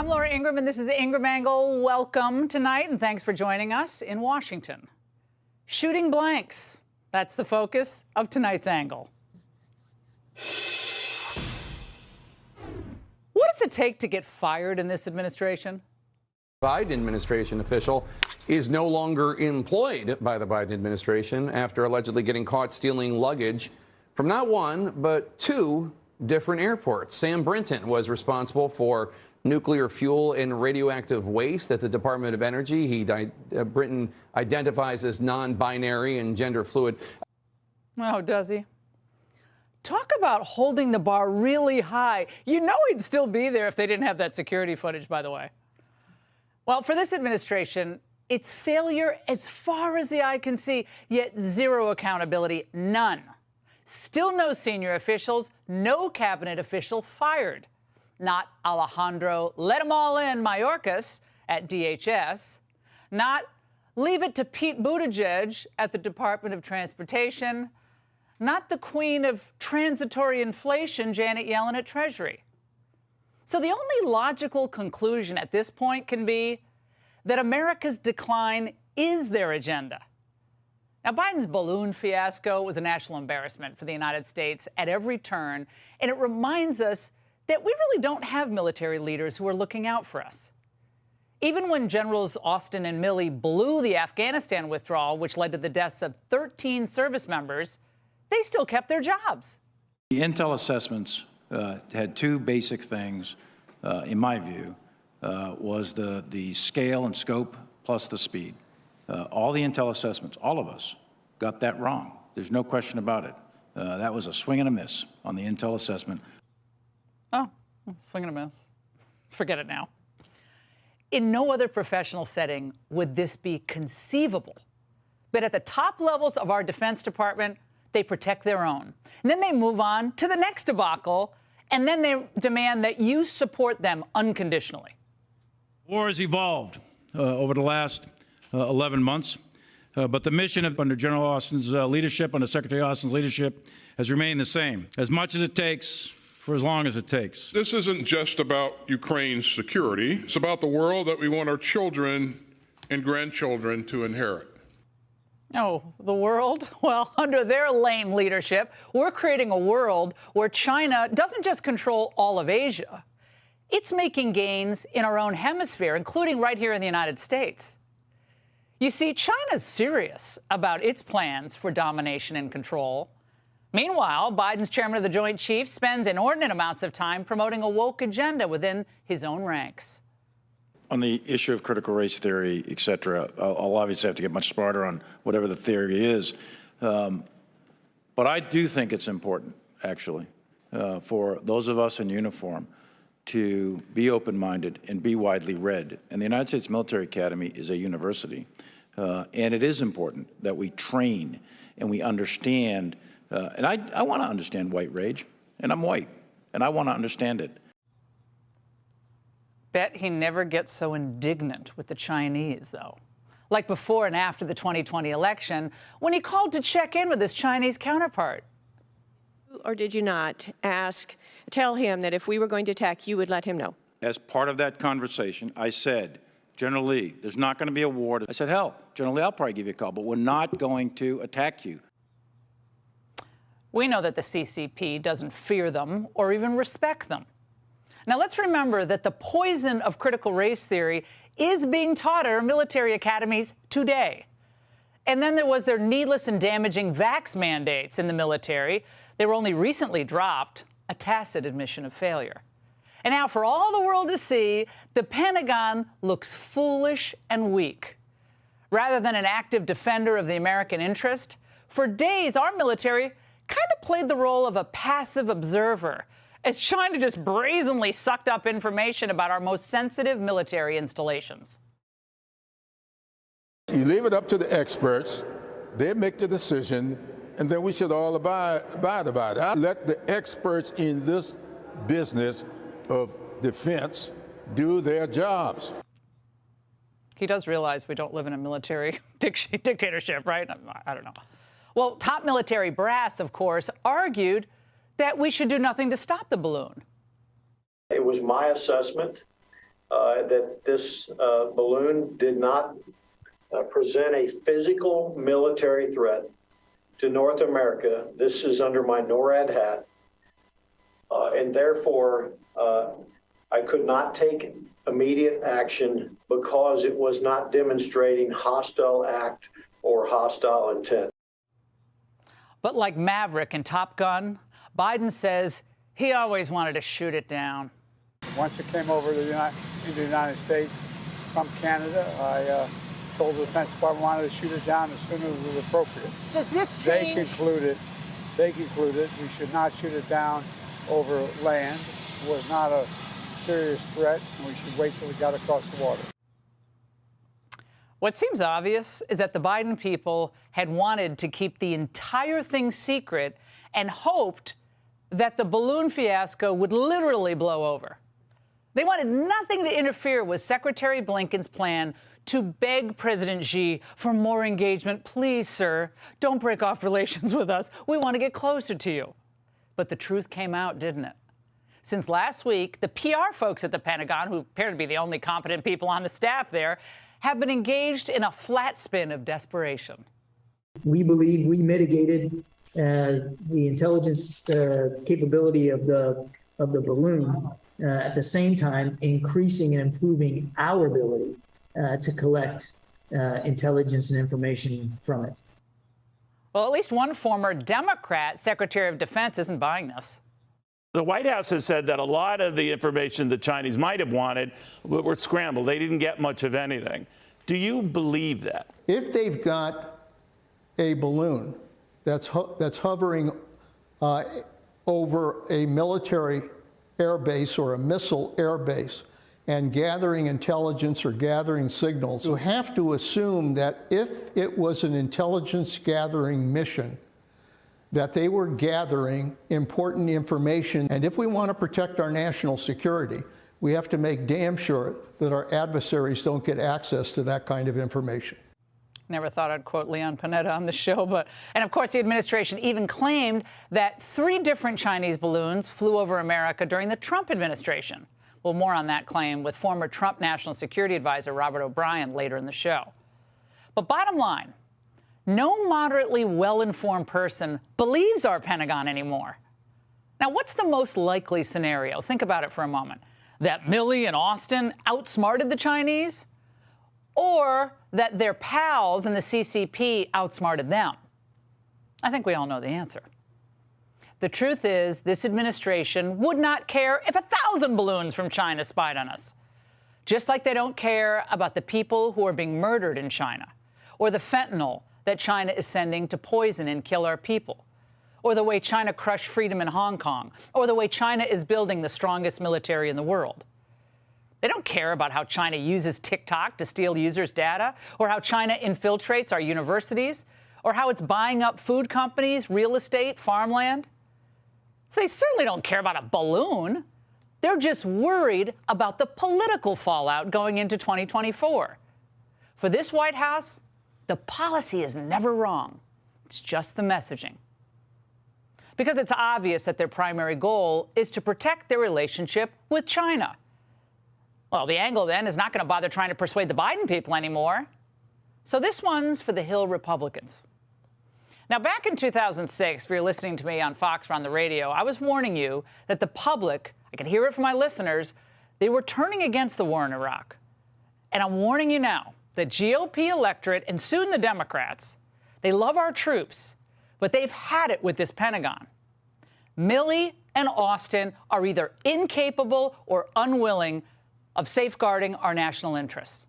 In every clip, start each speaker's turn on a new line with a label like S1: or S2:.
S1: I'm Laura Ingraham, and this is the Ingraham Angle. Welcome tonight, and thanks for joining us in Washington. Shooting blanks. That's the focus of tonight's angle. What does it take to get fired in this administration?
S2: Biden administration official is no longer employed by the Biden administration after allegedly getting caught stealing luggage from not one, but two different airports. Sam Brinton was responsible for nuclear fuel and radioactive waste at the Department of Energy. Brinton identifies as non-binary and gender fluid.
S1: Oh, does he? Talk about holding the bar really high. You know he'd still be there if they didn't have that security footage, by the way. Well, for this administration, it's failure as far as the eye can see, yet zero accountability, none. Still no senior officials, no cabinet official fired. Not Alejandro let 'em all in Mayorkas at DHS. Not leave it to Pete Buttigieg at the Department of Transportation. Not the queen of transitory inflation, Janet Yellen at Treasury. So the only logical conclusion at this point can be that America's decline is their agenda. Now, Biden's balloon fiasco was a national embarrassment for the United States at every turn, and it reminds us that we really don't have military leaders who are looking out for us. Even when Generals Austin and Milley blew the Afghanistan withdrawal, which led to the deaths of 13 service members, they still kept their jobs.
S3: The intel assessments had two basic things, in my view, was the scale and scope plus the speed. All the intel assessments, all of us, got that wrong. There's no question about it. That was a swing and a miss on the intel assessment.
S1: Oh, swing and a miss. Forget it now. In no other professional setting would this be conceivable. But at the top levels of our Defense Department, they protect their own. And then they move on to the next debacle, and then they demand that you support them unconditionally.
S3: War has evolved over the last 11 months, but the mission under General Austin's leadership, under Secretary Austin's leadership, has remained the same. As much as it takes, for as long as it takes.
S4: This isn't just about Ukraine's security. It's about the world that we want our children and grandchildren to inherit.
S1: Oh, the world? Well, under their lame leadership, we're creating a world where China doesn't just control all of Asia. It's making gains in our own hemisphere, including right here in the United States. You see, China's serious about its plans for domination and control. Meanwhile, Biden's chairman of the Joint Chiefs spends inordinate amounts of time promoting a woke agenda within his own ranks.
S3: On the issue of critical race theory, et cetera, I'll obviously have to get much smarter on whatever the theory is. But I do think it's important, actually, for those of us in uniform to be open-minded and be widely read. And the United States Military Academy is a university. And it is important that we train and we understand. And I want to understand white rage, and I'm white, and I want to understand it.
S1: Bet he never gets so indignant with the Chinese, though. Like before and after the 2020 election, when he called to check in with his Chinese counterpart.
S5: Or did you not tell him that if we were going to attack, you would let him know?
S3: As part of that conversation, I said, General Lee, there's not going to be a war. I said, hell, General Lee, I'll probably give you a call, but we're not going to attack you.
S1: We know that the CCP doesn't fear them or even respect them. Now, let's remember that the poison of critical race theory is being taught at our military academies today. And then there was their needless and damaging vax mandates in the military. They were only recently dropped, a tacit admission of failure. And now, for all the world to see, the Pentagon looks foolish and weak. Rather than an active defender of the American interest, for days our military kind of played the role of a passive observer, as China just brazenly sucked up information about our most sensitive military installations.
S6: You leave it up to the experts, they make the decision, and then we should all abide about it. Let the experts in this business of defense do their jobs.
S1: He does realize we don't live in a military dictatorship, right? I don't know. Well, top military brass, of course, argued that we should do nothing to stop the balloon.
S7: It was my assessment that this balloon did not present a physical military threat to North America. This is under my NORAD hat. And therefore, I could not take immediate action because it was not demonstrating hostile act or hostile intent.
S1: But like Maverick in Top Gun, Biden says he always wanted to shoot it down.
S8: Once it came over to into the United States from Canada, I told the Defense Department wanted to shoot it down as soon as it was appropriate.
S1: Does this change?
S8: They concluded we should not shoot it down over land. It was not a serious threat, and we should wait till it got across the water.
S1: What seems obvious is that the Biden people had wanted to keep the entire thing secret and hoped that the balloon fiasco would literally blow over. They wanted nothing to interfere with Secretary Blinken's plan to beg President Xi for more engagement. Please, sir, don't break off relations with us. We want to get closer to you. But the truth came out, didn't it? Since last week, the PR folks at the Pentagon, who appear to be the only competent people on the staff there, have been engaged in a flat spin of desperation.
S9: We believe we mitigated the intelligence capability of the balloon, at the same time increasing and improving our ability to collect intelligence and information from it.
S1: Well, at least one former Democrat Secretary of Defense isn't buying this.
S10: The White House has said that a lot of the information the Chinese might have wanted were scrambled. They didn't get much of anything. Do you believe that?
S11: If they've got a balloon that's hovering over a military air base or a missile air base and gathering intelligence or gathering signals, you have to assume that if it was an intelligence gathering mission, that they were gathering important information. And if we want to protect our national security, we have to make damn sure that our adversaries don't get access to that kind of information.
S1: Never thought I'd quote Leon Panetta on the show, and of course the administration even claimed that 3 different Chinese balloons flew over America during the Trump administration. Well, more on that claim with former Trump National Security Advisor Robert O'Brien later in the show. But bottom line, no moderately well-informed person believes our Pentagon anymore. Now, what's the most likely scenario? Think about it for a moment. That Milley and Austin outsmarted the Chinese? Or that their pals in the CCP outsmarted them? I think we all know the answer. The truth is, this administration would not care if 1,000 balloons from China spied on us. Just like they don't care about the people who are being murdered in China, or the fentanyl that China is sending to poison and kill our people, or the way China crushed freedom in Hong Kong, or the way China is building the strongest military in the world. They don't care about how China uses TikTok to steal users' data, or how China infiltrates our universities, or how it's buying up food companies, real estate, farmland. So they certainly don't care about a balloon. They're just worried about the political fallout going into 2024. For this White House, the policy is never wrong. It's just the messaging. Because it's obvious that their primary goal is to protect their relationship with China. Well, the angle then is not going to bother trying to persuade the Biden people anymore. So this one's for the Hill Republicans. Now, back in 2006, if you're listening to me on Fox or on the radio, I was warning you that the public, I could hear it from my listeners, they were turning against the war in Iraq. And I'm warning you now, the GOP electorate and soon the Democrats, they love our troops, but they've had it with this Pentagon. Milley and Austin are either incapable or unwilling of safeguarding our national interests.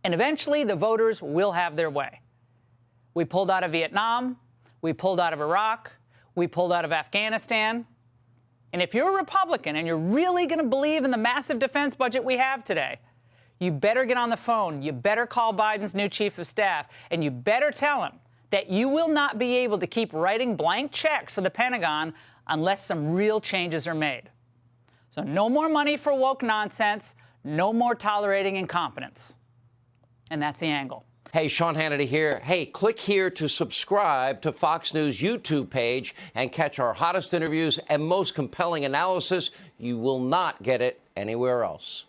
S1: And eventually, the voters will have their way. We pulled out of Vietnam. We pulled out of Iraq. We pulled out of Afghanistan. And if you're a Republican and you're really going to believe in the massive defense budget we have today, you better get on the phone. You better call Biden's new chief of staff, and you better tell him that you will not be able to keep writing blank checks for the Pentagon unless some real changes are made. So no more money for woke nonsense. No more tolerating incompetence. And that's the angle.
S12: Hey, Sean Hannity here. Hey, click here to subscribe to Fox News YouTube page and catch our hottest interviews and most compelling analysis. You will not get it anywhere else.